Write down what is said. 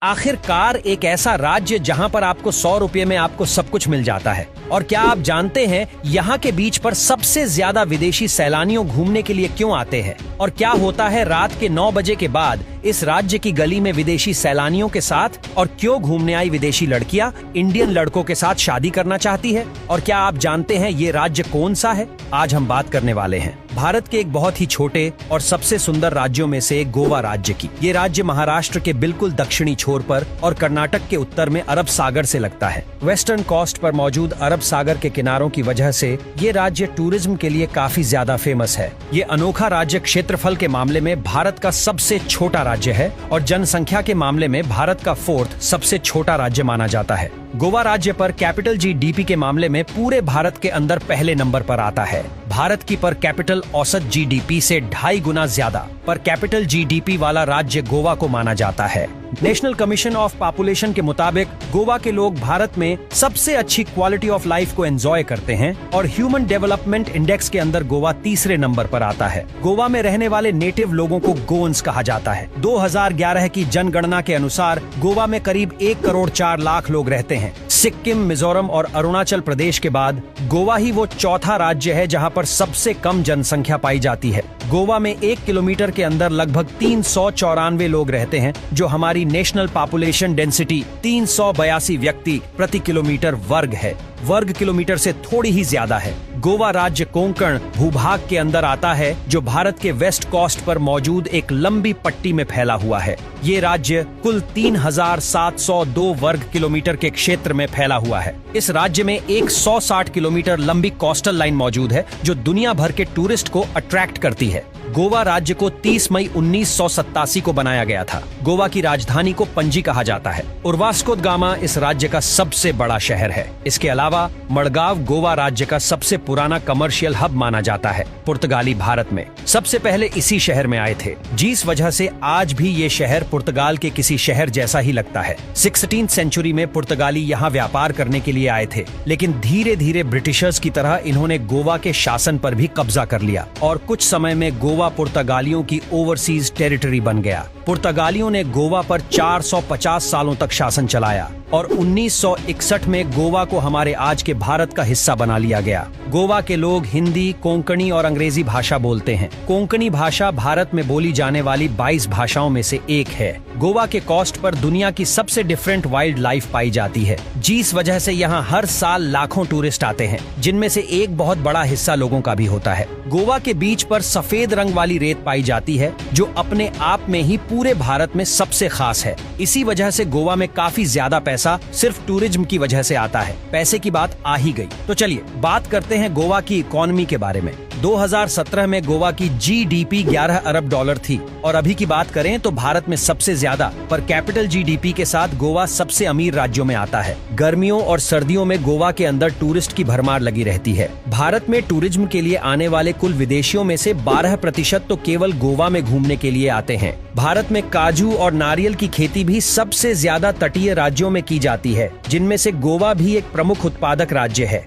आखिरकार एक ऐसा राज्य जहां पर आपको 100 रुपये में आपको सब कुछ मिल जाता है। और क्या आप जानते हैं यहाँ के बीच पर सबसे ज्यादा विदेशी सैलानियों घूमने के लिए क्यों आते हैं? और क्या होता है रात के 9 बजे के बाद इस राज्य की गली में विदेशी सैलानियों के साथ? और क्यों घूमने आई विदेशी लड़कियां इंडियन लड़कों के साथ शादी करना चाहती है? और क्या आप जानते हैं ये राज्य कौन सा है? आज हम बात करने वाले हैं भारत के एक बहुत ही छोटे और सबसे सुंदर राज्यों में से एक गोवा राज्य की। ये राज्य महाराष्ट्र के बिल्कुल दक्षिणी छोर पर और कर्नाटक के उत्तर में अरब सागर से लगता है। वेस्टर्न कोस्ट पर मौजूद अरब सागर के किनारों की वजह से ये राज्य टूरिज्म के लिए काफी ज्यादा फेमस है। ये अनोखा राज्य क्षेत्रफल के मामले में भारत का सबसे छोटा राज्य है और जनसंख्या के मामले में भारत का 4th सबसे छोटा राज्य माना जाता है। गोवा राज्य पर कैपिटल जीडीपी के मामले में पूरे भारत के अंदर पहले नंबर पर आता है। भारत की पर कैपिटल औसत जीडीपी से 2.5 गुना ज्यादा पर कैपिटल जीडीपी वाला राज्य गोवा को माना जाता है। नेशनल कमीशन ऑफ पॉपुलेशन के मुताबिक गोवा के लोग भारत में सबसे अच्छी क्वालिटी ऑफ लाइफ को एंजॉय करते हैं और ह्यूमन डेवलपमेंट इंडेक्स के अंदर गोवा तीसरे नंबर पर आता है। गोवा में रहने वाले नेटिव लोगों को गोन्स कहा जाता है। 2011 की जनगणना के अनुसार गोवा में करीब 1 करोड़ 4 लाख लोग रहते हैं। सिक्किम, मिजोरम और अरुणाचल प्रदेश के बाद गोवा ही वो चौथा राज्य है जहां पर सबसे कम जनसंख्या पाई जाती है। गोवा में 1 किलोमीटर के अंदर लगभग 394 लोग रहते हैं, जो हमारी नेशनल पॉपुलेशन डेंसिटी 382 व्यक्ति प्रति किलोमीटर वर्ग है। वर्ग किलोमीटर से थोड़ी ही ज्यादा है। गोवा राज्य कोंकण भूभाग के अंदर आता है, जो भारत के वेस्ट कोस्ट पर मौजूद एक लंबी पट्टी में फैला हुआ है। ये राज्य कुल 3702 वर्ग किलोमीटर के क्षेत्र में फैला हुआ है। इस राज्य में एक 160 किलोमीटर लंबी कोस्टल लाइन मौजूद है, जो दुनिया भर के टूरिस्ट को अट्रैक्ट करती है। गोवा राज्य को 30 मई 1987 को बनाया गया था। गोवा की राजधानी को पणजी कहा जाता है और वास्को द गामा इस राज्य का सबसे बड़ा शहर है। इसके अलावा मडगांव गोवा राज्य का सबसे पुराना कमर्शियल हब माना जाता है। पुर्तगाली भारत में सबसे पहले इसी शहर में आए थे, जिस वजह से आज भी ये शहर पुर्तगाल के किसी शहर जैसा ही लगता है। 16th सेंचुरी में पुर्तगाली यहाँ व्यापार करने के लिए आए थे, लेकिन धीरे धीरे ब्रिटिशर्स की तरह इन्होंने गोवा के शासन पर भी कब्जा कर लिया और कुछ समय में गोवा पुर्तगालियों की ओवरसीज टेरिटरी बन गया। पुर्तगालियों ने गोवा पर 450 सालों तक शासन चलाया और 1961 में गोवा को हमारे आज के भारत का हिस्सा बना लिया गया। गोवा के लोग हिंदी, कोंकणी और अंग्रेजी भाषा बोलते हैं। कोंकणी भाषा भारत में बोली जाने वाली 22 भाषाओं में से एक है। गोवा के कोस्ट पर दुनिया की सबसे डिफरेंट वाइल्ड लाइफ पाई जाती है, जिस वजह से यहाँ हर साल लाखों टूरिस्ट आते हैं, जिनमें से एक बहुत बड़ा हिस्सा लोगों का भी होता है। गोवा के बीच पर सफेद रंग वाली रेत पाई जाती है, जो अपने आप में ही पूरे भारत में सबसे खास है। इसी वजह से गोवा में काफी ज्यादा पैसा सिर्फ टूरिज्म की वजह से आता है। पैसे की बात आ ही गई तो चलिए बात करते हैं गोवा की इकोनॉमी के बारे में। 2017 में गोवा की जीडीपी 11 अरब डॉलर थी और अभी की बात करें तो भारत में सबसे ज्यादा पर कैपिटल जीडीपी के साथ गोवा सबसे अमीर राज्यों में आता है। गर्मियों और सर्दियों में गोवा के अंदर टूरिस्ट की भरमार लगी रहती है। भारत में टूरिज्म के लिए आने वाले कुल विदेशियों में से 12% तो केवल गोवा में घूमने के लिए आते हैं। भारत में काजू और नारियल की खेती भी सबसे ज्यादा तटीय राज्यों में की जाती है, जिनमें से गोवा भी एक प्रमुख उत्पादक राज्य है।